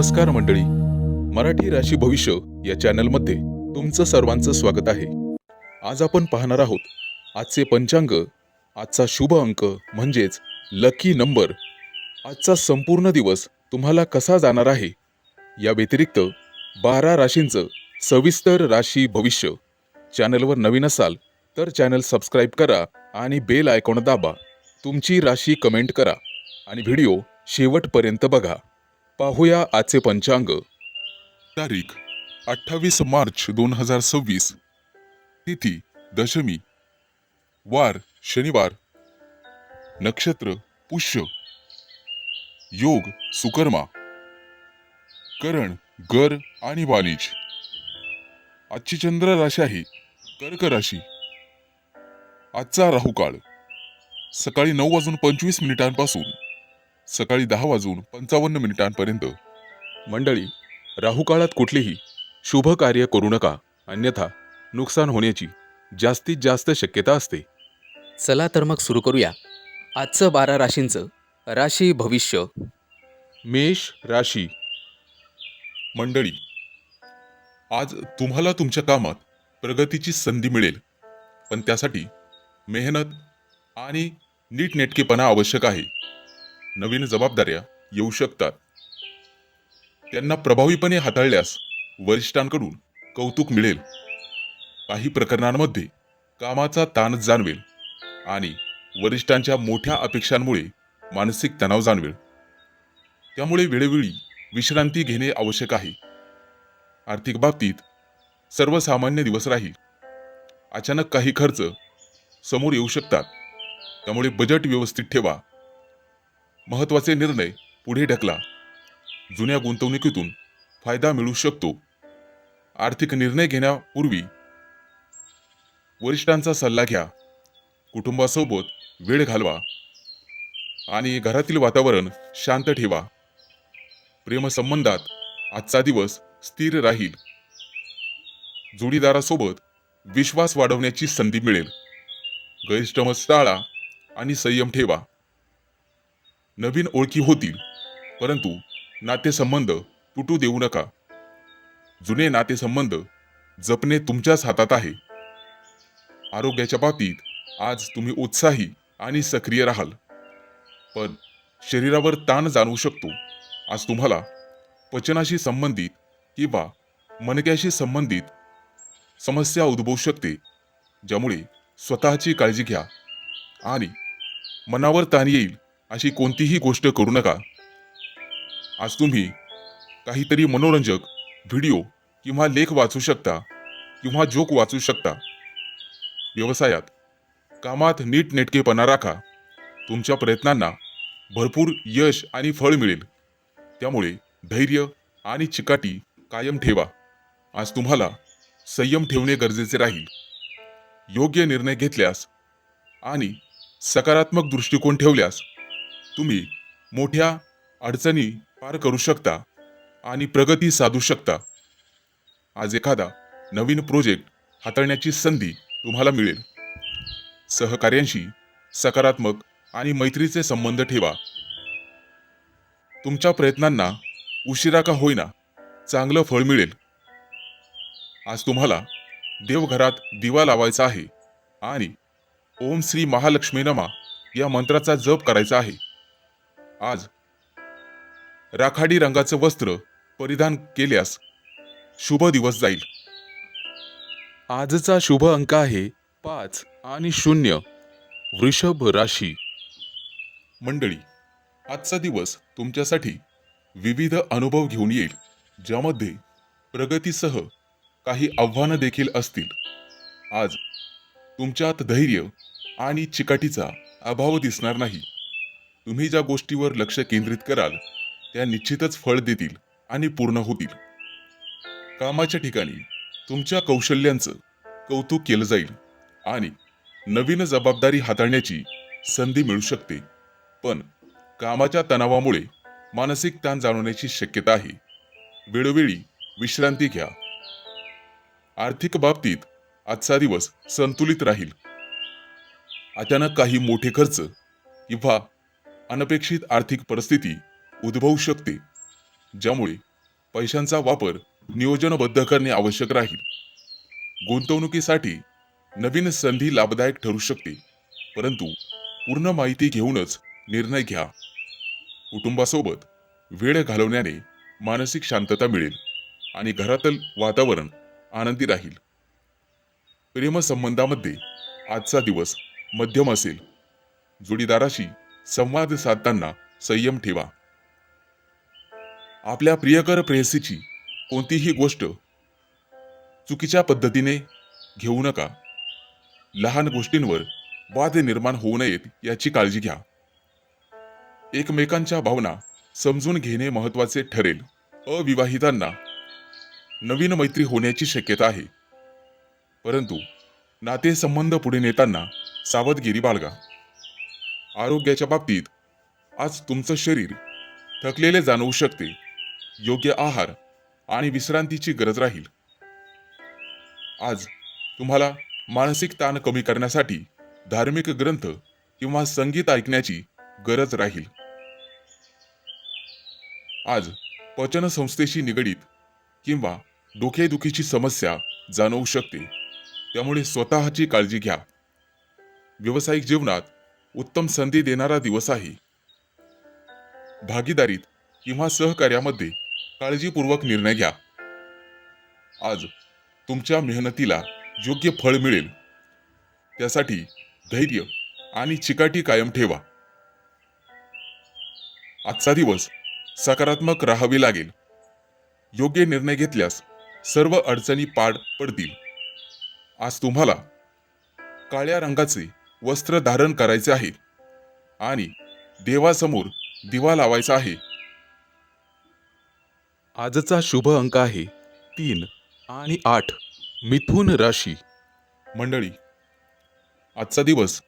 नमस्कार मंडळी, मराठी राशी भविष्य या चॅनलमध्ये तुमचं सर्वांचं स्वागत आहे. आज आपण पाहणार आहोत आजचे पंचांग, आजचा शुभ अंक म्हणजेच लकी नंबर, आजचा संपूर्ण दिवस तुम्हाला कसा जाणार आहे, या व्यतिरिक्त 12 राशींचं सविस्तर राशी भविष्य. चॅनलवर नवीन असाल तर चॅनल सबस्क्राईब करा आणि बेल आयकॉन दाबा. तुमची राशी कमेंट करा आणि व्हिडिओ शेवटपर्यंत बघा. पाहूया आजचे पंचांग. तारीख 28 मार्च 2026. तिथी दशमी, वार शनिवार, नक्षत्र पुष्य, योग सुकर्मा, करण गर आणि वाणिज. आजची चंद्र राशी आहे कर्क राशी. आजचा राहुकाळ सकाळी 9:25 सकाळी 10:55 मंडळी, राहुकाळात कुठलीही शुभ कार्य करू नका, अन्यथा नुकसान होण्याची जास्तीत जास्त शक्यता असते. चला तर मग सुरू करूया आजचं 12 राशींचं राशी भविष्य. मेष राशी. मंडळी, आज तुम्हाला तुमच्या कामात प्रगतीची संधी मिळेल, पण त्यासाठी मेहनत आणि नीटनेटकेपणा आवश्यक आहे. नवीन जबाबदाऱ्या येऊ शकतात. त्यांना प्रभावीपणे हाताळल्यास वरिष्ठांकडून कौतुक मिळेल. काही प्रकरणांमध्ये कामाचा ताण जाणवेल आणि वरिष्ठांच्या मोठ्या अपेक्षांमुळे मानसिक तणाव जाणवेल. त्यामुळे वेळोवेळी विश्रांती घेणे आवश्यक आहे. आर्थिक बाबतीत सर्वसामान्य दिवस राहील. अचानक काही खर्च समोर येऊ शकतात, त्यामुळे बजेट व्यवस्थित ठेवा. महत्त्वाचे निर्णय पुढे ढकला. जुन्या गुंतवणुकीतून फायदा मिळू शकतो. आर्थिक निर्णय घेण्यापूर्वी वरिष्ठांचा सल्ला घ्या. कुटुंबासोबत वेळ घालवा आणि घरातील वातावरण शांत ठेवा. प्रेमसंबंधात आजचा दिवस स्थिर राहील. जोडीदारासोबत विश्वास वाढवण्याची संधी मिळेल. गैरसमज टाळा आणि संयम ठेवा. नवीन ओळखी होतील, परंतु नातेसंबंध तुटू देऊ नका. जुने नातेसंबंध जपणे तुमच्याच हातात आहे. आरोग्याच्या बाबतीत आज तुम्ही उत्साही आणि सक्रिय राहाल, पण शरीरावर ताण जाणवू शकतो. आज तुम्हाला पचनाशी संबंधित किंवा मणक्याशी संबंधित समस्या उद्भवू शकते, ज्यामुळे स्वतःची काळजी घ्या आणि मनावर ताण येईल अशी कोणतीही गोष्ट करू नका. आज तुम्ही काहीतरी मनोरंजक व्हिडिओ किंवा लेख वाचू शकता किंवा जोक वाचू शकता. व्यवसायात कामात नीटनेटकेपणा राखा. तुमच्या प्रयत्नांना भरपूर यश आणि फळ मिळेल, त्यामुळे धैर्य आणि चिकाटी कायम ठेवा. आज तुम्हाला संयम ठेवणे गरजेचे राहील. योग्य निर्णय घेतल्यास आणि सकारात्मक दृष्टिकोन ठेवल्यास तुम्ही मोठ्या अडचणी पार करू शकता आणि प्रगती साधू शकता. आज एखादा नवीन प्रोजेक्ट हाताळण्याची संधी तुम्हाला मिळेल. सहकार्यांशी सकारात्मक आणि मैत्रीचे संबंध ठेवा. तुमच्या प्रयत्नांना उशिरा का होईना चांगलं फळ मिळेल. आज तुम्हाला देवघरात दिवा लावायचा आहे आणि ओम श्री महालक्ष्मी नमा या मंत्राचा जप करायचा आहे. आज राखाडी रंगाचं वस्त्र परिधान केल्यास शुभ दिवस जाईल. आजचा शुभ अंक आहे 5 आणि 0. वृषभ राशी. मंडळी, आजचा दिवस तुमच्यासाठी विविध अनुभव घेऊन येईल, ज्यामध्ये प्रगतीसह काही आव्हानं देखील असतील. आज तुमच्यात धैर्य आणि चिकाटीचा अभाव दिसणार नाही. तुम्ही ज्या गोष्टीवर लक्ष केंद्रित कराल त्या निश्चितच फळ देतील आणि पूर्ण होतील. कामाच्या ठिकाणी तुमच्या कौशल्यांचं कौतुक केलं जाईल आणि नवीन जबाबदारी हाताळण्याची संधी मिळू शकते, पण कामाच्या तणावामुळे मानसिक ताण जाणवण्याची शक्यता आहे. वेळोवेळी विश्रांती घ्या. आर्थिक बाबतीत आजचा दिवस संतुलित राहील. अचानक काही मोठे खर्च किंवा अनपेक्षित आर्थिक परिस्थिती उद्भवू शकते, ज्यामुळे पैशांचा वापर नियोजनबद्ध करणे आवश्यक राहील. गुंतवणुकीसाठी नवीन संधी लाभदायक ठरू शकते, परंतु पूर्ण माहिती घेऊनच निर्णय घ्या. कुटुंबासोबत वेळ घालवण्याने मानसिक शांतता मिळेल आणि घरातील वातावरण आनंदी राहील. प्रेमसंबंधामध्ये आजचा दिवस मध्यम असेल. जोडीदाराशी संवाद साधताना संयम ठेवा. आपल्या प्रियकर प्रेयसीची कोणतीही गोष्ट चुकीच्या पद्धतीने घेऊ नका. लहान गोष्टींवर वाद निर्माण होऊ नयेत याची काळजी घ्या. एकमेकांच्या भावना समजून घेणे महत्त्वाचे ठरेल. अविवाहितांना नवीन मैत्री होण्याची शक्यता आहे, परंतु नातेसंबंध पुढे नेताना सावधगिरी बाळगा. आरोग्याच्या बाबतीत आज तुमचं शरीर थकलेले जाणवू शकते. योग्य आहार आणि विश्रांतीची गरज राहील. आज तुम्हाला मानसिक ताण कमी करण्यासाठी धार्मिक ग्रंथ किंवा संगीत ऐकण्याची गरज राहील. आज पचनसंस्थेशी निगडीत किंवा डोकेदुखीची समस्या जाणवू शकते, त्यामुळे स्वतःची काळजी घ्या. व्यावसायिक जीवनात उत्तम संधी देणारा दिवस आहे. भागीदारीत किंवा सहकार्यामध्ये काळजीपूर्वक निर्णय घ्या. आज तुमच्या मेहनतीला योग्य फळ मिळेल, त्यासाठी धैर्य आणि चिकाटी कायम ठेवा. आजचा दिवस सकारात्मक राहावे लागेल. योग्य निर्णय घेतल्यास सर्व अडचणी पार पडतील. आज तुम्हाला काळ्या रंगाचे वस्त्र धारण करायचे आहे आणि देवासमोर दिवा लावायचा आहे. आजचा शुभ अंक आहे 3 आणि 8. मिथुन राशी. मंडळी, आजचा दिवस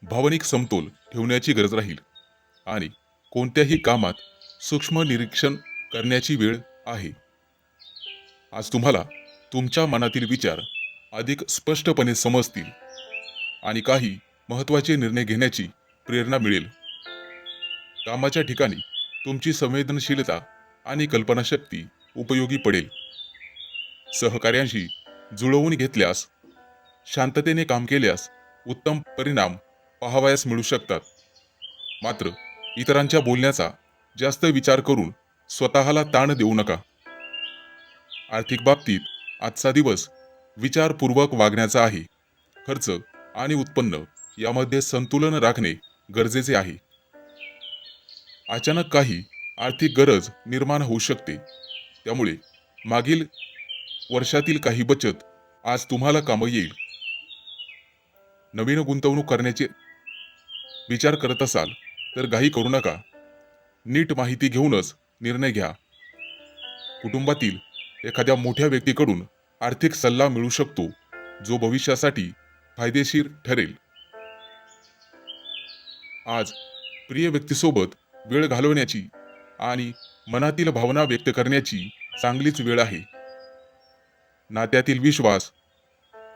भावनिक समतोल ठेवण्याची गरज राहील आणि कोणत्याही कामात सूक्ष्म निरीक्षण करण्याची वेळ आहे. आज तुम्हाला तुमच्या मनातील विचार अधिक स्पष्टपणे समजतील आणि काही महत्त्वाचे निर्णय घेण्याची प्रेरणा मिळेल. कामाच्या ठिकाणी तुमची संवेदनशीलता आणि कल्पनाशक्ती उपयोगी पडेल. सहकार्यांशी जुळवून घेतल्यास, शांततेने काम केल्यास उत्तम परिणाम पाहावयास मिळू शकतात. मात्र इतरांच्या बोलण्याचा जास्त विचार करून स्वतःला ताण देऊ नका. आर्थिक बाबतीत आजचा दिवस विचारपूर्वक वागण्याचा आहे. खर्च आणि उत्पन्न यामध्ये संतुलन राखणे गरजेचे आहे. अचानक काही आर्थिक गरज निर्माण होऊ शकते, त्यामुळे मागील वर्षातील काही बचत आज तुम्हाला कामी येईल. नवीन गुंतवणूक करण्याचे विचार करत असाल तर घाई करू नका. नीट माहिती घेऊनच निर्णय घ्या. कुटुंबातील एखाद्या मोठ्या व्यक्तीकडून आर्थिक सल्ला मिळू शकतो, जो भविष्यासाठी फायदेशीर ठरेल. आज प्रिय व्यक्तीसोबत वेळ घालवण्याची आणि मनातील भावना व्यक्त करण्याची चांगलीच वेळ आहे. नात्यातील विश्वास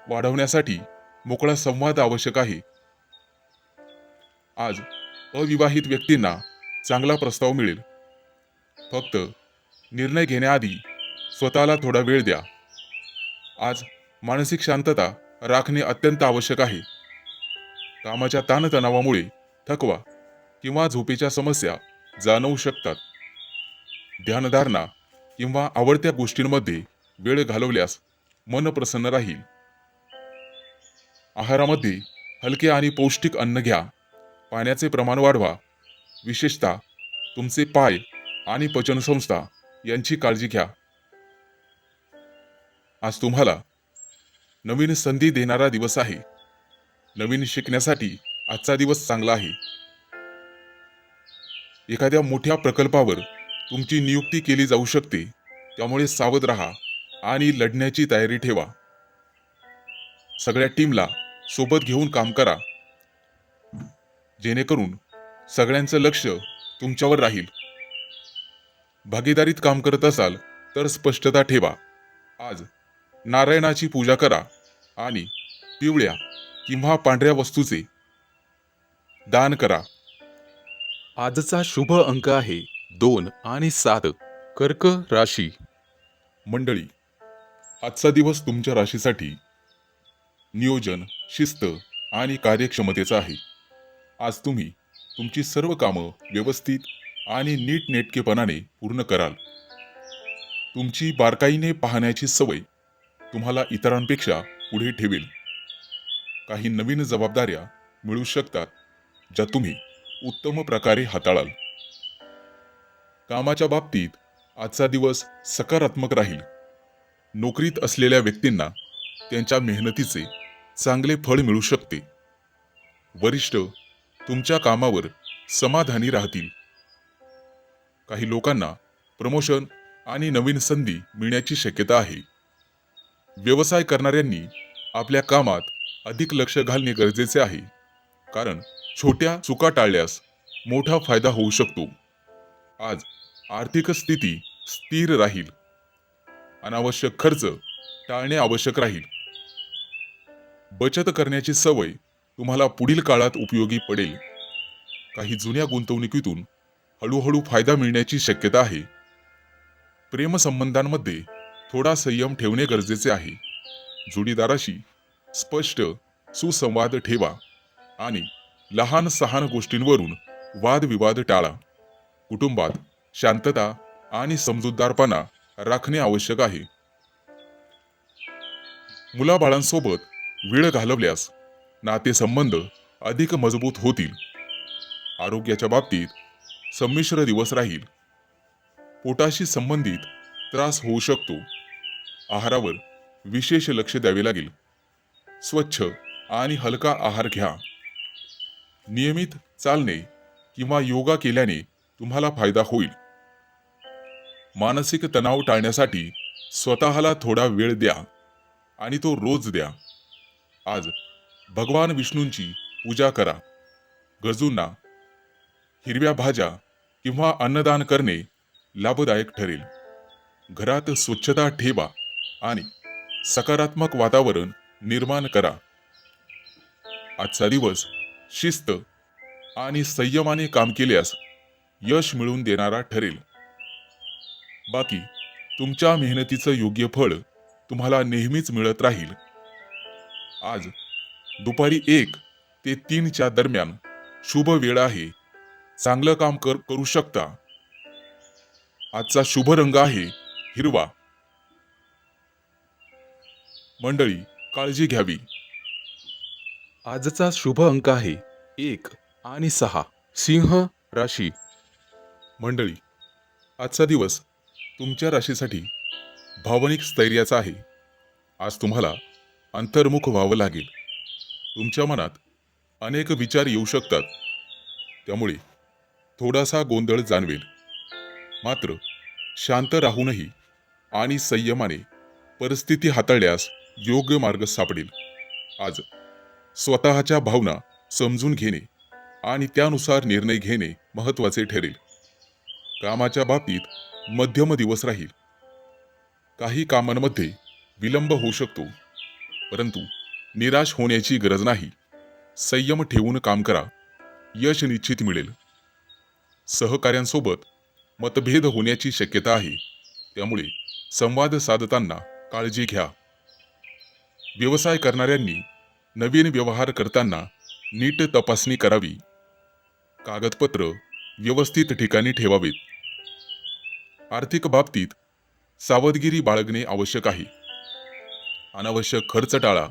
वाढवण्यासाठी मोकळा संवाद आवश्यक आहे. आज अविवाहित व्यक्तींना चांगला प्रस्ताव मिळेल. फक्त निर्णय घेण्याआधी स्वतःला थोडा वेळ द्या. आज मानसिक शांतता राखणे अत्यंत आवश्यक आहे. कामाच्या ताणतणावामुळे थकवा किंवा झोपेच्या समस्या जाणवू शकतात. ध्यानधारणा किंवा आवडत्या गोष्टींमध्ये वेळ घालवल्यास मन प्रसन्न राहील. आहारामध्ये हलके आणि पौष्टिक अन्न घ्या. पाण्याचे प्रमाण वाढवा. विशेषतः तुमचे पाय आणि पचनसंस्था यांची काळजी घ्या. आज तुम्हाला नवीन संधी देणारा दिवस आहे. नवीन शिकण्यासाठी आजचा दिवस चांगला आहे. एखाद्या मोठ्या प्रकल्पावर तुमची नियुक्ती केली जाऊ शकते, त्यामुळे सावध राहा आणि लढण्याची तयारी ठेवा. सगळ्या टीमला सोबत घेऊन काम करा, जेणेकरून सगळ्यांचं लक्ष तुमच्यावर राहील. भागीदारीत काम करत असाल तर स्पष्टता ठेवा. आज नारायणाची पूजा करा आणि पिवळ्या किंवा पांढऱ्या वस्तूचे दान करा. आजचा शुभ अंक आहे 2 आणि 7. कर्क राशी. मंडळी, आजचा दिवस तुमच्या राशीसाठी नियोजन, शिस्त आणि कार्यक्षमतेचा आहे. आज तुम्ही तुमची सर्व कामं व्यवस्थित आणि नीटनेटकेपणाने पूर्ण कराल. तुमची बारकाईने पाहण्याची सवय तुम्हाला इतरांपेक्षा पुढे ठेवेल. काही नवीन जबाबदाऱ्या मिळू शकतात, ज्या तुम्ही उत्तम प्रकारे हाताळाल. कामाच्या बाबतीत आजचा दिवस सकारात्मक राहील. नोकरीत असलेल्या व्यक्तींना त्यांच्या मेहनतीचे चांगले फळ मिळू शकते. वरिष्ठ तुमच्या कामावर समाधानी राहतील. काही लोकांना प्रमोशन आणि नवीन संधी मिळण्याची शक्यता आहे. व्यवसाय करणाऱ्यांनी आपल्या कामात अधिक लक्ष घालणे गरजेचे आहे, कारण छोट्या चुका टाळल्यास मोठा फायदा होऊ शकतो. आज आर्थिक स्थिती स्थिर राहील. अनावश्यक खर्च टाळणे आवश्यक राहील. बचत करण्याची सवय तुम्हाला पुढील काळात उपयोगी पडेल. काही जुन्या गुंतवणुकीतून हळूहळू फायदा मिळण्याची शक्यता आहे. प्रेमसंबंधांमध्ये थोडा संयम ठेवणे गरजेचे आहे. जोडीदाराशी स्पष्ट सुसंवाद ठेवा आणि लहान सहान गोष्टींवरून वादविवाद टाळा. कुटुंबात शांतता आणि समजूतदारपणा राखणे आवश्यक आहे. मुलाबाळांसोबत वेळ घालवल्यास नातेसंबंध अधिक मजबूत होतील. आरोग्याच्या बाबतीत संमिश्र दिवस राहील. पोटाशी संबंधित त्रास होऊ शकतो. आहारावर विशेष लक्ष द्यावे लागेल. स्वच्छ आणि हलका आहार घ्या. नियमित चालणे किंवा योगा केल्याने तुम्हाला फायदा होईल. मानसिक तणाव टाळण्यासाठी स्वतःला थोडा वेळ द्या आणि तो रोज द्या. आज भगवान विष्णूंची पूजा करा. गरजूंना हिरव्या भाज्या किंवा अन्नदान करणे लाभदायक ठरेल. घरात स्वच्छता ठेवा आणि सकारात्मक वातावरण निर्माण करा. आजचा दिवस शिस्त आणि संयमाने काम केल्यास यश मिळवून देणारा ठरेल. बाकी तुमच्या मेहनतीचं योग्य फळ तुम्हाला नेहमीच मिळत राहील. आज दुपारी 1 ते 3 दरम्यान शुभ वेळ आहे. चांगलं काम करू शकता. आजचा शुभ रंग आहे हिरवा. मंडळी, काळजी घ्यावी. आजचा शुभ अंक आहे 1 आणि 6. सिंह राशी. मंडळी, आजचा दिवस तुमच्या राशीसाठी भावनिक स्थैर्याचा आहे. आज तुम्हाला अंतर्मुख व्हावं लागेल. तुमच्या मनात अनेक विचार येऊ शकतात, त्यामुळे थोडासा गोंधळ जाणवेल. मात्र शांत राहूनही आणि संयमाने परिस्थिती हाताळल्यास योग्य मार्ग सापडेल. आज स्वतःच्या भावना समजून घेणे आणि त्यानुसार निर्णय घेणे महत्त्वाचे ठरेल. कामाच्या बाबतीत मध्यम दिवस राहील. काही कामांमध्ये विलंब होऊ शकतो, परंतु निराश होण्याची गरज नाही. संयम ठेवून काम करा. यश निश्चित मिळेल. सहकाऱ्यांसोबत मतभेद होण्याची शक्यता आहे, त्यामुळे संवाद साधताना काळजी घ्या. व्यवसाय करणाऱ्यांनी नवीन व्यवहार करताना नीट तपासणी करावी. कागदपत्र व्यवस्थित ठिकाणी ठेवावेत. आर्थिक बाबतीत सावधगिरी बाळगणे आवश्यक आहे. अनावश्यक खर्च टाळा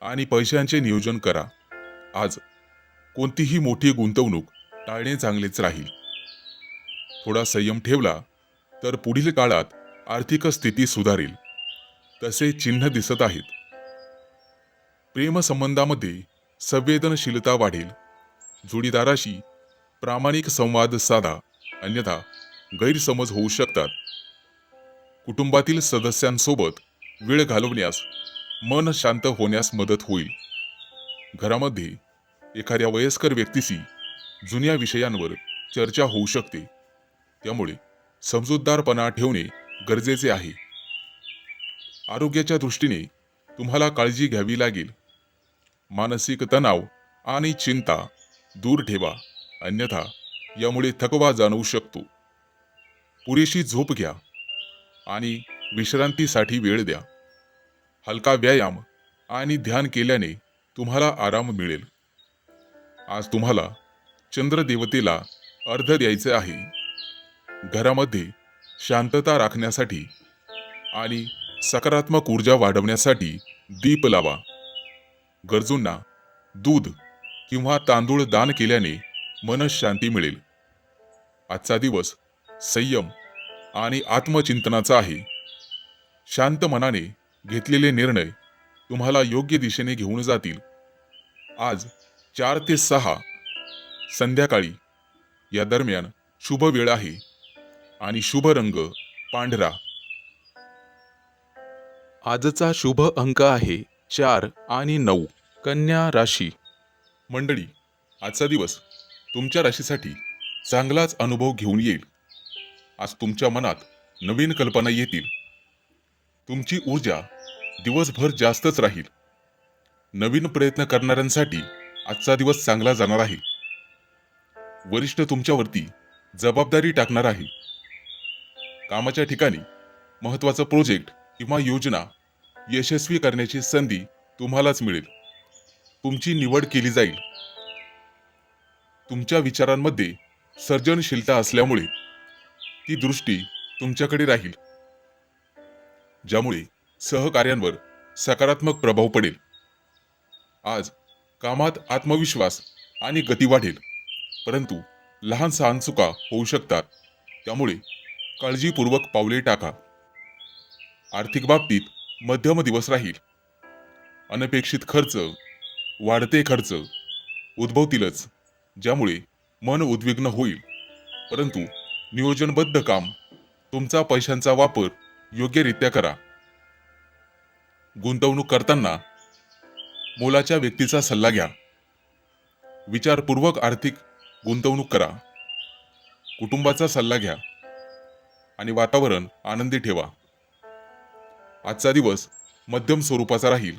आणि पैशांचे नियोजन करा. आज कोणतीही मोठी गुंतवणूक टाळणे चांगलेच राहील. थोडा संयम ठेवला तर पुढील काळात आर्थिक स्थिती सुधारेल. तसे चिन्ह दिसत आहेत. प्रेमसंबंधामध्ये संवेदनशीलता वाढेल. जोडीदाराशी प्रामाणिक संवाद साधा, अन्यथा गैरसमज होऊ शकतात. कुटुंबातील सदस्यांसोबत वेळ घालवण्यास मन शांत होण्यास मदत होईल. घरामध्ये एखाद्या वयस्कर व्यक्तीशी जुन्या विषयांवर चर्चा होऊ शकते, त्यामुळे समजूतदारपणा ठेवणे गरजेचे आहे. आरोग्याच्या दृष्टीने तुम्हाला काळजी घ्यावी लागेल. मानसिक तणाव आणि चिंता दूर ठेवा, अन्यथा यामुळे थकवा जाणवू शकतो. पुरेशी झोप घ्या आणि विश्रांतीसाठी वेळ द्या. हलका व्यायाम आणि ध्यान केल्याने तुम्हाला आराम मिळेल. आज तुम्हाला चंद्रदेवतेला अर्घ्य द्यायचे आहे. घरामध्ये शांतता राखण्यासाठी आणि सकारात्मक ऊर्जा वाढवण्यासाठी दीप लावा. गरजूंना दूध किंवा तांदूळ दान केल्याने मनःशांती मिळेल. आजचा दिवस संयम आणि आत्मचिंतनाचा आहे. शांत मनाने घेतलेले निर्णय तुम्हाला योग्य दिशेने घेऊन जातील. आज 4 ते 6 संध्याकाळी या दरम्यान शुभ वेळ आहे आणि शुभ रंग पांढरा. आजचा शुभ अंक आहे 4 आणि 9. कन्या राशी. मंडळी, आजचा दिवस तुमच्या राशीसाठी चांगलाच अनुभव घेऊन येईल. आज तुमच्या मनात नवीन कल्पना येतील. तुमची ऊर्जा दिवसभर जास्तच राहील. नवीन प्रयत्न करणाऱ्यांसाठी आजचा दिवस चांगला जाणार आहे. वरिष्ठ तुमच्यावरती जबाबदारी टाकणार आहे. कामाच्या ठिकाणी महत्त्वाचा प्रोजेक्ट किंवा योजना यशस्वी करण्याची संधी तुम्हालाच मिळेल. तुमची निवड केली जाईल. तुमच्या विचारांमध्ये सर्जनशीलता असल्यामुळे ती दृष्टी तुमच्याकडे राहील, ज्यामुळे सहकार्यांवर सकारात्मक प्रभाव पडेल. आज कामात आत्मविश्वास आणि गती वाढेल, परंतु लहान सहान चुका होऊ शकतात, त्यामुळे काळजीपूर्वक पावले टाका. आर्थिक बाबतीत मध्यम दिवस राहील. अनपेक्षित खर्च, वाढते खर्च उद्भवतीलच, ज्यामुळे मन उद्विग्न होईल, परंतु नियोजनबद्ध काम तुमचा पैशांचा वापर योग्यरित्या करा. गुंतवणूक करताना मोलाच्या व्यक्तीचा सल्ला घ्या. विचारपूर्वक आर्थिक गुंतवणूक करा. कुटुंबाचा सल्ला घ्या आणि वातावरण आनंदी ठेवा. आजचा दिवस मध्यम स्वरूपाचा राहील.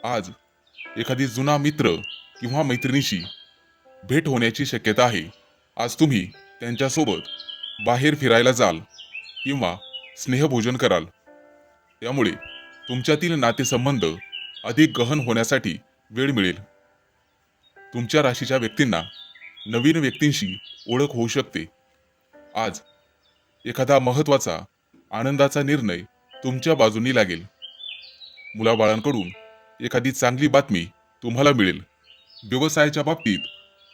आज एखादी जुना मित्र किंवा मैत्रिणीशी भेट होण्याची शक्यता आहे. आज तुम्ही त्यांच्यासोबत बाहेर फिरायला जाल किंवा स्नेहभोजन कराल, त्यामुळे तुमच्यातील नातेसंबंध अधिक गहन होण्यासाठी वेळ मिळेल. तुमच्या राशीच्या व्यक्तींना नवीन व्यक्तींशी ओळख होऊ शकते. आज एखादा महत्त्वाचा आनंदाचा निर्णय तुमच्या बाजूनी लागेल. मुलाबाळांकडून एखादी चांगली बातमी तुम्हाला मिळेल. व्यवसायाच्या बाबतीत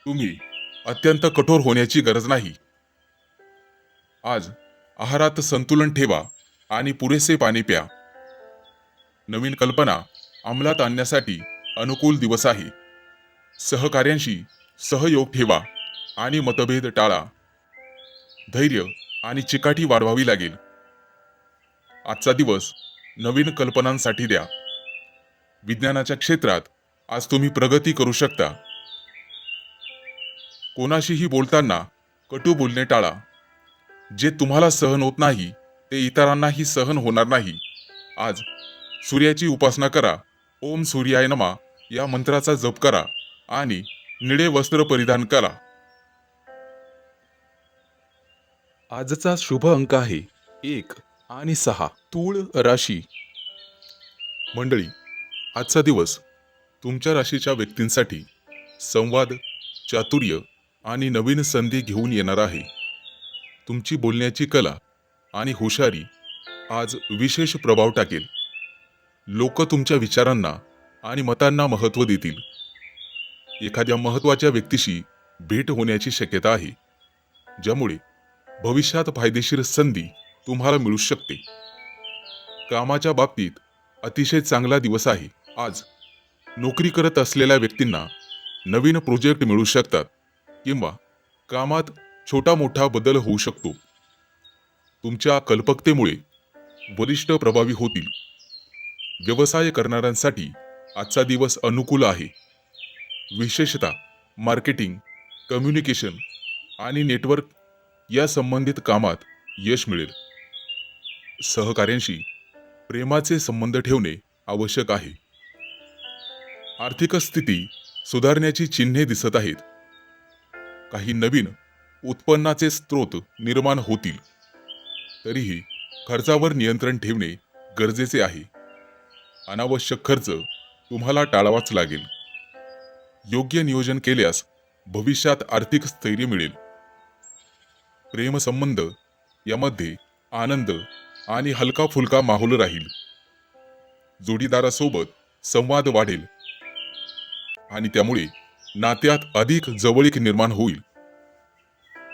तुम्ही अत्यंत कठोर होण्याची गरज नाही. आज आहारात संतुलन ठेवा आणि पुरेसे पाणी प्या. नवीन कल्पना अंमलात आणण्यासाठी अनुकूल दिवस आहे. सहकार्यांशी सहयोग ठेवा आणि मतभेद टाळा. धैर्य आणि चिकाटी वाढवावी लागेल. आजचा दिवस नवीन कल्पनांसाठी द्या. विज्ञानाच्या क्षेत्रात आज तुम्ही प्रगती करू शकता. कोणाशीही बोलताना कटू बोलणे टाळा. जे तुम्हाला सहन होत नाही ते इतरांनाही सहन होणार नाही. आज सूर्याची उपासना करा. ओम सूर्याय नमः या मंत्राचा जप करा आणि निळे वस्त्र परिधान करा. आजचा शुभ अंक आहे 1 आणि 6. तूळ राशी. मंडळी, आजचा दिवस तुमच्या राशीच्या व्यक्तींसाठी संवाद, चातुर्य आणि नवीन संधी घेऊन येणार आहे. तुमची बोलण्याची कला आणि हुशारी आज विशेष प्रभाव टाकेल. लोक तुमच्या विचारांना आणि मतांना महत्त्व देतील. एखाद्या महत्त्वाच्या व्यक्तीशी भेट होण्याची शक्यता आहे, ज्यामुळे भविष्यात फायदेशीर संधी तुम्हाला मिळू शकते. कामाच्या बाबतीत अतिशय चांगला दिवस आहे. आज नोकरी करत असलेल्या व्यक्तींना नवीन प्रोजेक्ट मिळू शकतात किंवा कामात छोटा मोठा बदल होऊ शकतो. तुमच्या कल्पकतेमुळे वरिष्ठ प्रभावी होतील. व्यवसाय करणाऱ्यांसाठी आजचा दिवस अनुकूल आहे. विशेषतः मार्केटिंग, कम्युनिकेशन आणि नेटवर्क या संबंधित कामात यश मिळेल. सहकार्यांशी प्रेमाचे संबंध ठेवणे आवश्यक आहे. आर्थिक स्थिती सुधारण्याची चिन्हे दिसत आहेत. काही नवीन उत्पन्नाचे स्रोत निर्माण होतील. तरीही खर्चावर नियंत्रण ठेवणे गरजेचे आहे. अनावश्यक खर्च तुम्हाला टाळावाच लागेल. योग्य नियोजन केल्यास भविष्यात आर्थिक स्थैर्य मिळेल. प्रेमसंबंध यामध्ये आनंद आणि हलका फुलका माहोल राहील. जोडीदारासोबत संवाद वाढेल आणि त्यामुळे नात्यात अधिक जवळीक निर्माण होईल.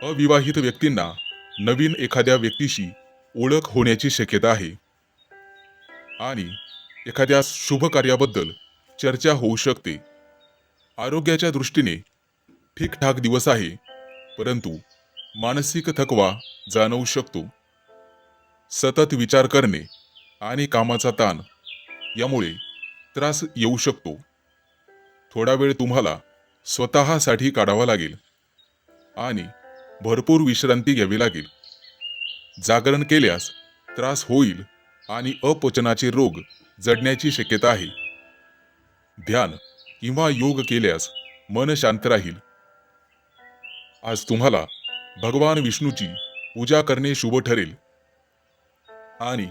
अविवाहित व्यक्तींना नवीन एखाद्या व्यक्तीशी ओळख होण्याची शक्यता आहे आणि एखाद्या शुभ कार्याबद्दल चर्चा होऊ शकते. आरोग्याच्या दृष्टीने ठीकठाक दिवस आहे, परंतु मानसिक थकवा जाणवू शकतो. सतत विचार करणे आणि कामाचा ताण यामुळे त्रास येऊ शकतो. थोडा वेळ तुम्हाला स्वतःसाठी काढावा लागेल आणि भरपूर विश्रांती घ्यावी लागेल. जागरण केल्यास त्रास होईल आणि अपचनाचे रोग जडण्याची शक्यता आहे. ध्यान किंवा योग केल्यास मन शांत राहील. आज तुम्हाला भगवान विष्णूची पूजा करणे शुभ ठरेल आणि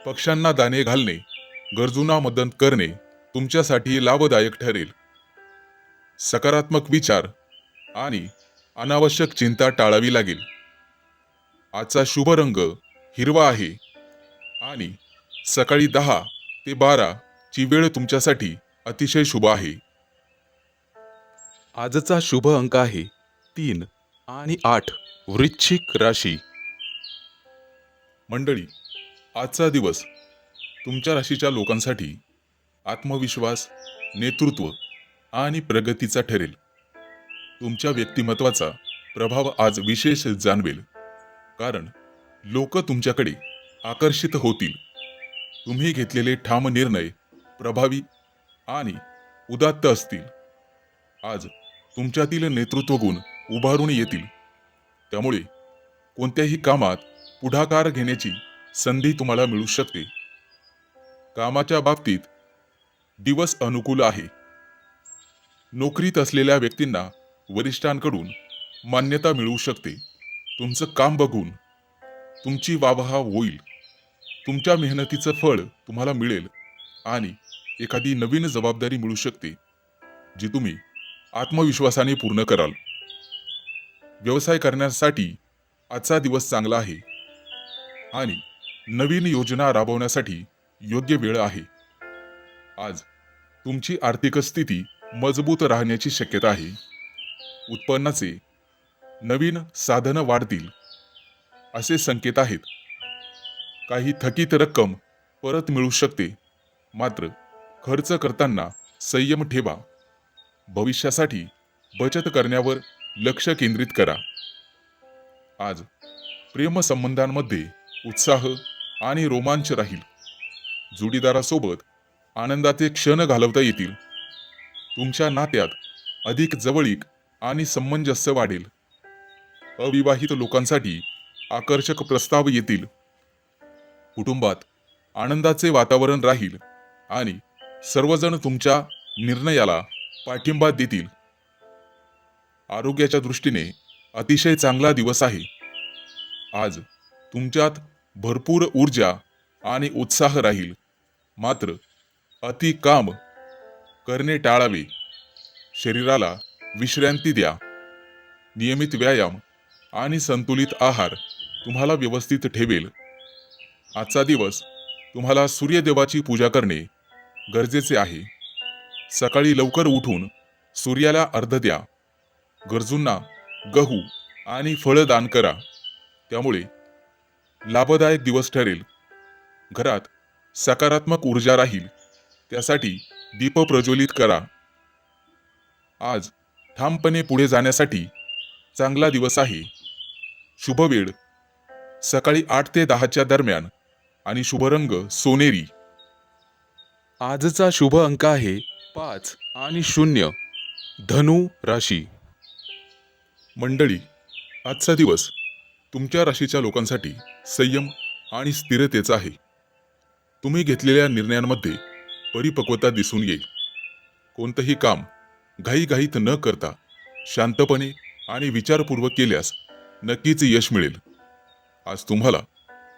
पक्ष्यांना दाणे घालणे, गरजूंना मदत करणे तुमच्यासाठी लाभदायक ठरेल. सकारात्मक विचार आणि अनावश्यक चिंता टाळावी लागेल. आजचा शुभ रंग हिरवा आहे आणि सकाळी 10 ते 12 ची वेळ तुमच्यासाठी अतिशय शुभ आहे. आजचा शुभ अंक आहे 3 आणि 8. वृश्चिक राशी. मंडळी, आजचा दिवस तुमच्या राशीच्या लोकांसाठी आत्मविश्वास, नेतृत्व आणि प्रगतीचा ठरेल. तुमच्या व्यक्तिमत्वाचा प्रभाव आज विशेष जाणवेल, कारण लोक तुमच्याकडे आकर्षित होतील. तुम्ही घेतलेले ठाम निर्णय प्रभावी आणि उदात्त असतील. आज तुमच्यातील नेतृत्व गुण उभारून येतील, त्यामुळे कोणत्याही कामात पुढाकार घेण्याची संधी तुम्हाला मिळू शकते. कामाच्या बाबतीत दिवस अनुकूल आहे. नोकरीत असलेल्या व्यक्तींना वरिष्ठांकडून मान्यता मिळू शकते. तुमचं काम बघून तुमची वाहवा होईल. तुमच्या मेहनतीचं फळ तुम्हाला मिळेल आणि एखादी नवीन जबाबदारी मिळू शकते, जी तुम्ही आत्मविश्वासाने पूर्ण कराल. व्यवसाय करण्यासाठी आजचा दिवस चांगला आहे आणि नवीन योजना राबवण्यासाठी योग्य वेळ आहे. आज तुमची आर्थिक स्थिती मजबूत राहण्याची शक्यता आहे. उत्पन्नाचे नवीन साधनं वाढतील असे संकेत आहेत. काही थकीत रक्कम परत मिळू शकते, मात्र खर्च करताना संयम ठेवा. भविष्यासाठी बचत करण्यावर लक्ष केंद्रित करा. आज प्रेमसंबंधांमध्ये उत्साह आणि रोमांच राहील. जोडीदारासोबत आनंदाचे क्षण घालवता येतील. तुमच्या नात्यात अधिक जवळीक आणि सामंजस्य वाढेल. अविवाहित लोकांसाठी आकर्षक प्रस्ताव येतील. कुटुंबात आनंदाचे वातावरण राहील आणि सर्वजण तुमच्या निर्णयाला पाठिंबा देतील. आरोग्याच्या दृष्टीने अतिशय चांगला दिवस आहे. आज तुमच्यात भरपूर ऊर्जा आणि उत्साह राहील, मात्र अति काम करणे टाळावे. शरीराला विश्रांती द्या. नियमित व्यायाम आणि संतुलित आहार तुम्हाला व्यवस्थित ठेवेल. आजचा दिवस तुम्हाला सूर्यदेवाची पूजा करणे गरजेचे आहे. सकाळी लवकर उठून सूर्याला अर्घ्य द्या. गरजूंना गहू आणि फळं दान करा. त्यामुळे लाभदायक दिवस ठरेल. घरात सकारात्मक ऊर्जा राहील, त्यासाठी दीप प्रज्वलित करा. आज ठामपणे पुढे जाण्यासाठी चांगला दिवस आहे. शुभ वेळ सकाळी 8 ते 10 दरम्यान आणि शुभ रंग सोनेरी. आजचा शुभ अंक आहे 5 आणि 0. धनु राशी. मंडळी, आजचा दिवस तुमच्या राशीच्या लोकांसाठी संयम आणि स्थिरतेचा आहे. तुम्ही घेतलेल्या निर्णयांमध्ये परिपक्वता दिसून येईल. कोणतंही काम घाईघाईत न करता शांतपणे आणि विचारपूर्वक केल्यास नक्कीच यश मिळेल. आज तुम्हाला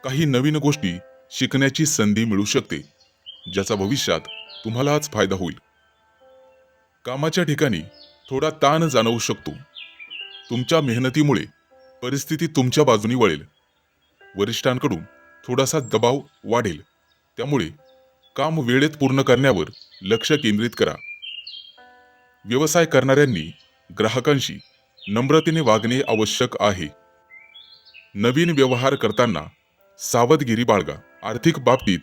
काही नवीन गोष्टी शिकण्याची संधी मिळू शकते, ज्याचा भविष्यात तुम्हालाच फायदा होईल. कामाच्या ठिकाणी थोडा ताण जाणवू शकतो. तुमच्या मेहनतीमुळे परिस्थिती तुमच्या बाजूनी वळेल. वरिष्ठांकडून थोडासा दबाव वाढेल, त्यामुळे काम वेळेत पूर्ण करण्यावर लक्ष केंद्रित करा. व्यवसाय करणाऱ्यांनी ग्राहकांशी नम्रतेने वागणे आवश्यक आहे. नवीन व्यवहार करताना सावधगिरी बाळगा. आर्थिक बाबतीत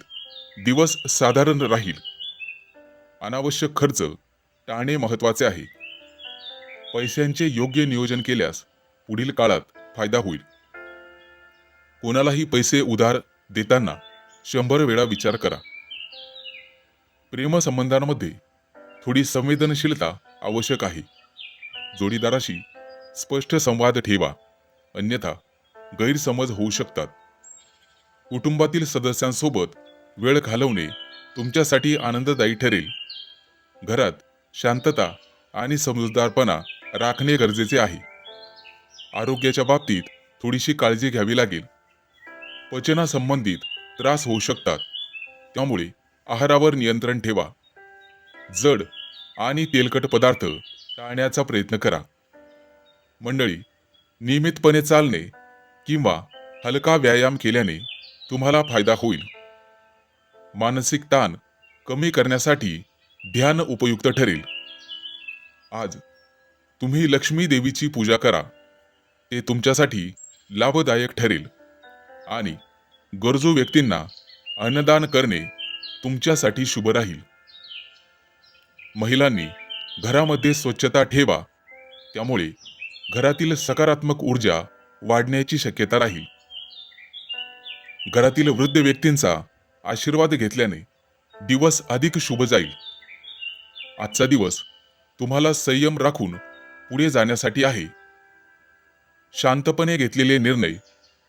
दिवस साधारण राहील. अनावश्यक खर्च टाळणे महत्त्वाचे आहे. पैशांचे योग्य नियोजन केल्यास पुढील काळात फायदा होईल. कोणालाही पैसे उधार देताना 100 वेळा विचार करा. प्रेमसंबंधांमध्ये थोडी संवेदनशीलता आवश्यक आहे. जोडीदाराशी स्पष्ट संवाद ठेवा, अन्यथा गैरसमज होऊ शकतात. कुटुंबातील सदस्यांसोबत वेळ घालवणे तुमच्यासाठी आनंददायी ठरेल. घरात शांतता आणि समजूतदारपणा राखणे गरजेचे आहे. आरोग्याच्या बाबतीत थोडीशी काळजी घ्यावी लागेल. पचनासंबंधित त्रास होऊ शकतात, त्यामुळे आहारावर नियंत्रण ठेवा. जड आणि तेलकट पदार्थ टाळण्याचा प्रयत्न करा. मंडळी, नियमितपणे चालणे किंवा हलका व्यायाम केल्याने तुम्हाला फायदा होईल. मानसिक ताण कमी करण्यासाठी ध्यान उपयुक्त ठरेल. आज तुम्ही लक्ष्मी देवीची पूजा करा. ते तुमच्यासाठी लाभदायक ठरेल. आणि गरजू व्यक्तींना अन्नदान करणे तुमच्यासाठी शुभ राहील. महिलांनी घरामध्ये स्वच्छता ठेवा, त्यामुळे घरातील सकारात्मक ऊर्जा वाढण्याची शक्यता राहील. घरातील वृद्ध व्यक्तींचा आशीर्वाद घेतल्याने दिवस अधिक शुभ जाईल. आजचा दिवस तुम्हाला संयम राखून पुढे जाण्यासाठी आहे. शांतपणे घेतलेले निर्णय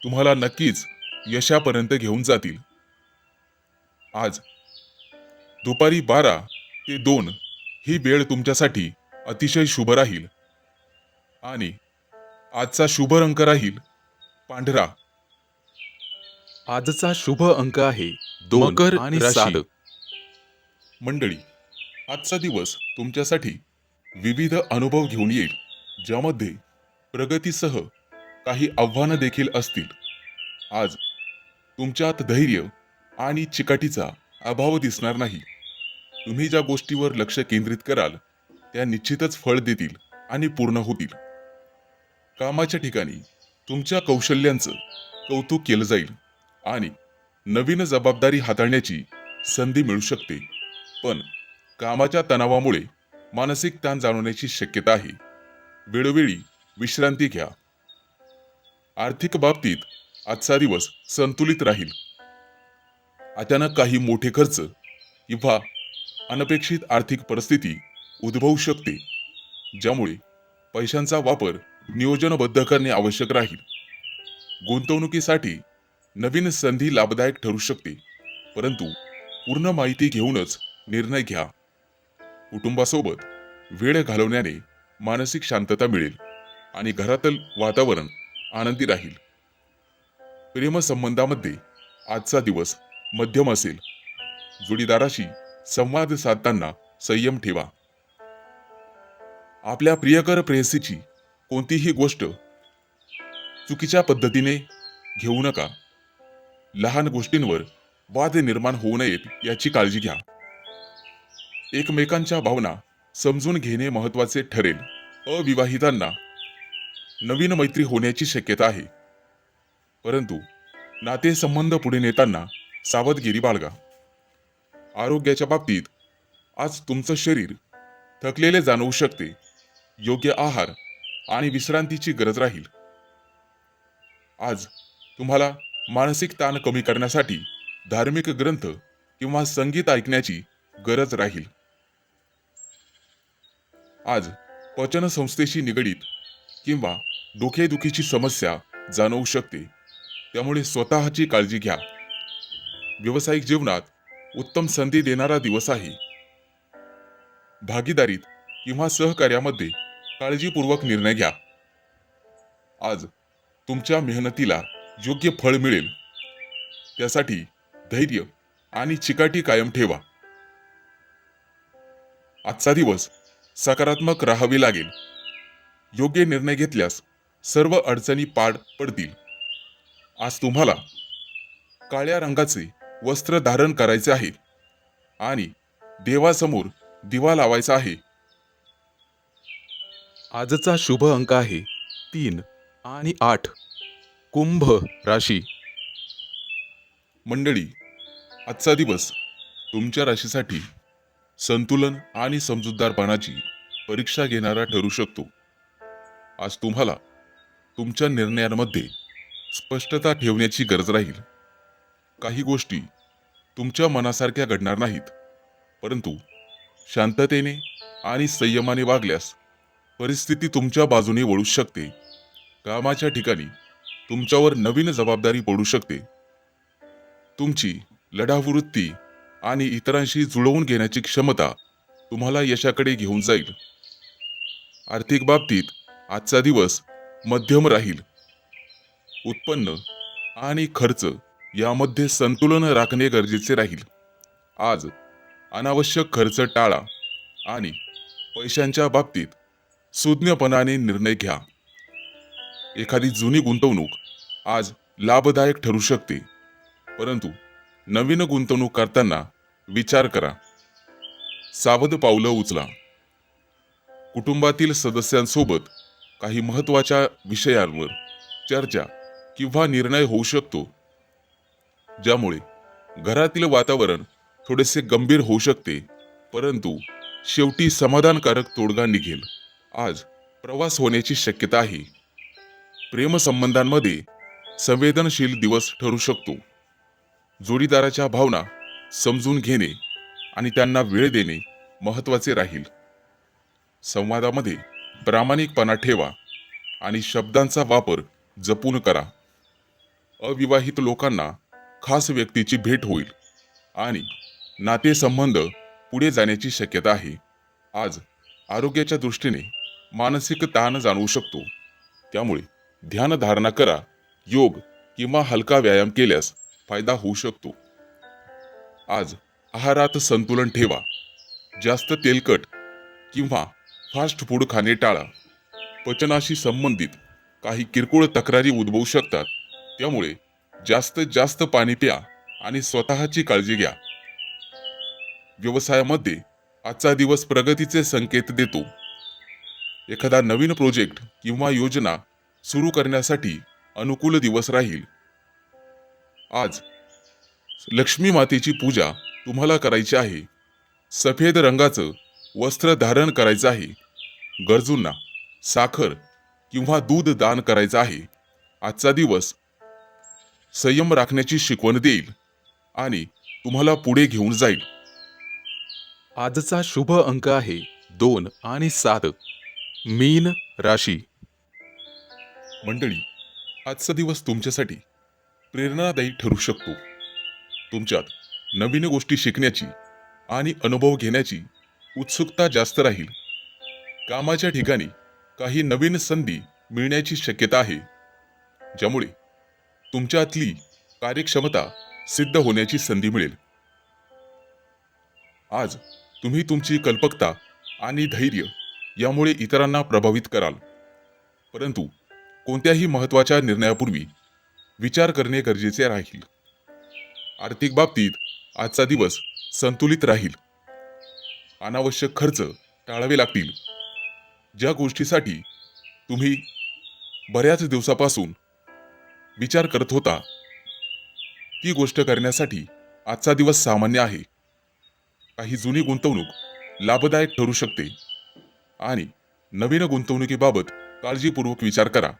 तुम्हाला नक्कीच यशापर्यंत घेऊन जातील. आज दुपारी 12 ते 2 ही वेळ तुमच्यासाठी अतिशय शुभ राहील. आणि आजचा शुभ रंग राहील पांढरा. आजचा शुभ अंक आहे 2 मकर आणि राशी. 7. मंडळी, आजचा दिवस तुमच्यासाठी विविध अनुभव घेऊन येईल, ज्यामध्ये प्रगतीसह काही आव्हानं देखील असतील. आज तुमच्यात धैर्य आणि चिकाटीचा अभाव दिसणार नाही. तुम्ही ज्या गोष्टीवर लक्ष केंद्रित कराल त्या निश्चितच फळ देतील आणि पूर्ण होतील. कामाच्या ठिकाणी तुमच्या कौशल्यांचं कौतुक केलं जाईल आणि नवीन जबाबदारी हाताळण्याची संधी मिळू शकते. पण कामाच्या तणावामुळे मानसिक ताण जाणवण्याची शक्यता आहे. वेळोवेळी विश्रांती घ्या. आर्थिक बाबतीत आजचा दिवस संतुलित राहील. अचानक काही मोठे खर्च किंवा अनपेक्षित आर्थिक परिस्थिती उद्भवू शकते, ज्यामुळे पैशांचा वापर नियोजनबद्ध करणे आवश्यक राहील. गुंतवणुकीसाठी नवीन संधी लाभदायक ठरू शकते, परंतु पूर्ण माहिती घेऊनच निर्णय घ्या. कुटुंबासोबत वेळ घालवण्याने मानसिक शांतता मिळेल आणि घरातील वातावरण आनंदी राहील. प्रेमसंबंधामध्ये आजचा दिवस मध्यम असेल. जोडीदाराशी संवाद साधताना संयम ठेवा. आपल्या प्रियकर प्रेयसीची कोणतीही गोष्ट चुकीच्या पद्धतीने घेऊ नका. लहान गोष्टींवर वाद निर्माण होऊ नयेत याची काळजी घ्या. एकमेकांच्या भावना समजून घेणे महत्त्वाचे ठरेल. अविवाहितांना नवीन मैत्री होण्याची शक्यता आहे, परंतु नातेसंबंध पुढे नेताना सावधगिरी बाळगा. आरोग्याच्या बाबतीत आज तुमचं शरीर थकलेले जाणवू शकते. योग्य आहार आणि विश्रांतीची गरज राहील. आज तुम्हाला मानसिक ताण कमी करण्यासाठी धार्मिक ग्रंथ किंवा संगीत ऐकण्याची गरज राहील. आज पचनसंस्थेशी निगडीत किंवा डोकेदुखीची समस्या जाणवू शकते, त्यामुळे स्वतःची काळजी घ्या. व्यावसायिक जीवनात उत्तम संधी देणारा दिवस आहे. भागीदारीत किंवा सहकार्यामध्ये काळजीपूर्वक निर्णय घ्या. आज तुमच्या मेहनतीला योग्य फळ मिळेल. त्यासाठी धैर्य आणि चिकाटी कायम ठेवा. आजचा दिवस सकारात्मक राहावे लागेल. योग्य निर्णय घेतल्यास सर्व अडचणी पार पडतील. आज तुम्हाला काळ्या रंगाचे वस्त्र धारण करायचे आहे आणि देवासमोर दिवा लावायचा आहे. आजचा शुभ अंक आहे 3 आणि 8. कुंभ राशी. मंडळी, आजचा दिवस तुमच्या राशीसाठी संतुलन आणि समजूतदारपणाची परीक्षा घेणारा ठरू शकतो. आज तुम्हाला तुमच्या निर्णयांमध्ये स्पष्टता ठेवण्याची गरज राहील. काही गोष्टी तुमच्या मनासारख्या घडणार नाहीत, परंतु शांततेने आणि संयमाने वागल्यास परिस्थिती तुमच्या बाजूने वळू शकते. कामाच्या ठिकाणी तुमच्यावर नवीन जबाबदारी पडू शकते. तुमची लढाऊ वृत्ती आणि इतरांशी जुळवून घेण्याची क्षमता तुम्हाला यशाकडे घेऊन जाईल. आर्थिक बाबतीत आजचा दिवस मध्यम राहील. उत्पन्न आणि खर्च यामध्ये संतुलन राखणे गरजेचे राहील. आज अनावश्यक खर्च टाळा आणि पैशांच्या बाबतीत सुज्ञपणाने निर्णय घ्या. एखादी जुनी गुंतवणूक आज लाभदायक ठरू शकते, परंतु नवीन गुंतवणूक करताना विचार करा. सावध पावलं उचला. कुटुंबातील सदस्यांसोबत काही महत्त्वाच्या विषयांवर चर्चा किंवा निर्णय होऊ शकतो, ज्यामुळे घरातील वातावरण थोडेसे गंभीर होऊ शकते, परंतु शेवटी समाधानकारक तोडगा निघेल. आज प्रवास होण्याची शक्यता आहे. प्रेमसंबंधांमध्ये संवेदनशील दिवस ठरू शकतो. जोडीदाराच्या भावना समजून घेणे आणि त्यांना वेळ देणे महत्त्वाचे राहील. संवादामध्ये प्रामाणिकपणा ठेवा आणि शब्दांचा वापर जपून करा. अविवाहित लोकांना खास व्यक्तीची भेट होईल आणि नातेसंबंध पुढे जाण्याची शक्यता आहे. आज आरोग्याच्या दृष्टीने मानसिक ताण जाणवू शकतो, त्यामुळे ध्यानधारणा करा. योग किंवा हलका व्यायाम केल्यास फायदा होऊ शकतो. आज आहारात संतुलन ठेवा. जास्त तेलकट किंवा फास्ट फूड खाणे टाळा. पचनाशी संबंधित काही किरकोळ तक्रारी उद्भवू शकतात, त्यामुळे जास्तीत जास्त पाणी प्या आणि स्वतःची काळजी घ्या. व्यवसायामध्ये आजचा दिवस प्रगतीचे संकेत देतो. एखादा नवीन प्रोजेक्ट किंवा योजना सुरू करण्यासाठी अनुकूल दिवस राहील. आज लक्ष्मी मातेची पूजा तुम्हाला करायची आहे. सफेद रंगाचं वस्त्र धारण करायचं आहे. गरजूंना साखर किंवा दूध दान करायचं आहे. आजचा दिवस संयम राखण्याची शिकवण देईल आणि तुम्हाला पुढे घेऊन जाईल. आजचा शुभ अंक आहे 2 आणि 7. मीन राशी. मंडळी, आजचा दिवस तुमच्यासाठी प्रेरणादायी ठरू शकतो. तुमच्यात नवीन गोष्टी शिकण्याची आणि अनुभव घेण्याची उत्सुकता जास्त राहील. कामाच्या ठिकाणी काही नवीन संधी मिळण्याची शक्यता आहे, ज्यामुळे तुमच्यातली कार्यक्षमता सिद्ध होण्याची संधी मिळेल. आज तुम्ही तुमची कल्पकता आणि धैर्य यामुळे इतरांना प्रभावित कराल, परंतु कोणत्याही महत्त्वाच्या निर्णयापूर्वी विचार करणे गरजेचे राहील. आर्थिक बाबतीत आजचा दिवस संतुलित राहील. अनावश्यक खर्च टाळावे लागतील. ज्या गोष्टीसाठी तुम्ही बऱ्याच दिवसापासून विचार करत होता, ती गोष्ट करण्यासाठी आजचा दिवस सामान्य आहे. काही जुनी गुंतवणूक लाभदायक ठरू शकते आणि नवीन गुंतवणुकीबाबत काळजीपूर्वक विचार करा.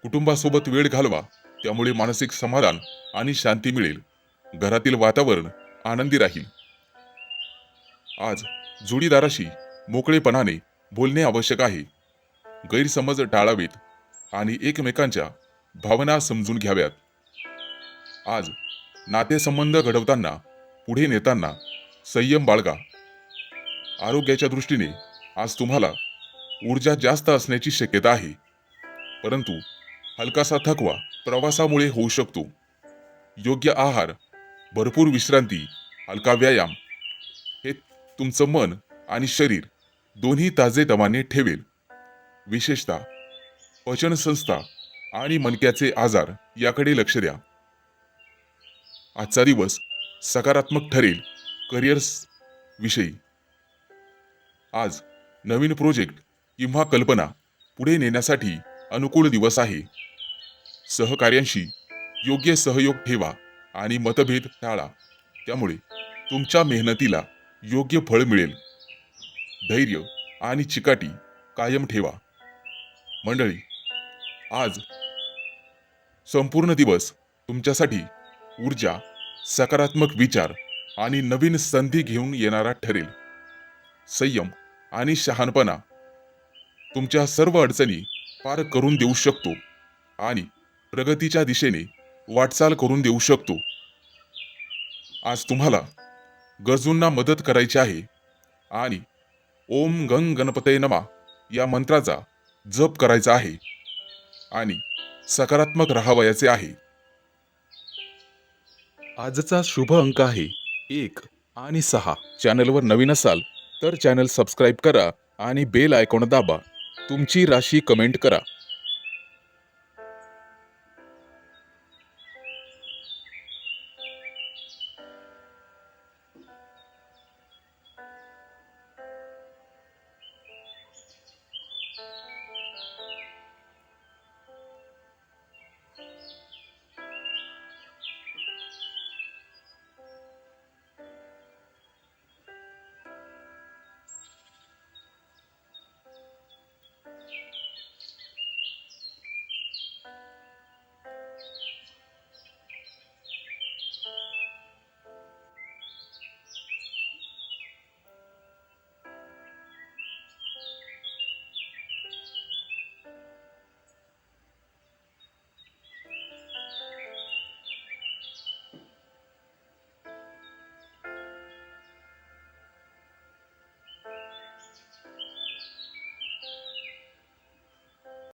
कुटुंबासोबत वेळ घालवा, त्यामुळे मानसिक समाधान आणि शांती मिळेल. घरातील वातावरण आनंदी राहील. आज जोडीदाराशी मोकळेपणाने बोलणे आवश्यक आहे. गैरसमज टाळावेत आणि एकमेकांच्या भावना समजून घ्याव्यात. आज नातेसंबंध घडवताना पुढे नेताना संयम बाळगा. आरोग्याच्या दृष्टीने आज तुम्हाला ऊर्जा जास्त असण्याची शक्यता आहे, परंतु हलकासा थकवा प्रवासामुळे होऊ शकतो. योग्य आहार, भरपूर विश्रांती, हलका व्यायाम हे तुमचं मन आणि शरीर दोन्ही ताजेतवाने ठेवेल. विशेषतः पचनसंस्था आणि मणक्याचे आजार याकडे लक्ष द्या. आजचा दिवस सकारात्मक ठरेल करिअर्स विषयी. आज नवीन प्रोजेक्ट किंवा कल्पना पुढे नेण्यासाठी अनुकूल दिवस आहे. सहकार्यांशी योग्य सहयोग ठेवा आणि मतभेद टाळा. त्यामुळे तुमच्या मेहनतीला योग्य फळ मिळेल. धैर्य आणि चिकाटी कायम ठेवा. मंडळी, आज संपूर्ण दिवस तुमच्यासाठी ऊर्जा, सकारात्मक विचार आणि नवीन संधी घेऊन येणारा ठरेल. संयम आणि शहाणपणा तुमच्या सर्व अडचणी पार करून देऊ शकतो आणि प्रगतीच्या दिशेने वाटचाल करून देऊ शकतो. आज तुम्हाला गरजूंना मदत करायची आहे आणि ओम गंग गणपतये नमः या मंत्राचा जप करायचा आहे आणि सकारात्मक राहावयाचे आहे. आजचा शुभ अंक आहे 1 आणि 6. चॅनलवर नवीन असाल तर चॅनल सबस्क्राईब करा आणि बेल आयकॉन दाबा. तुमची राशी कमेंट करा.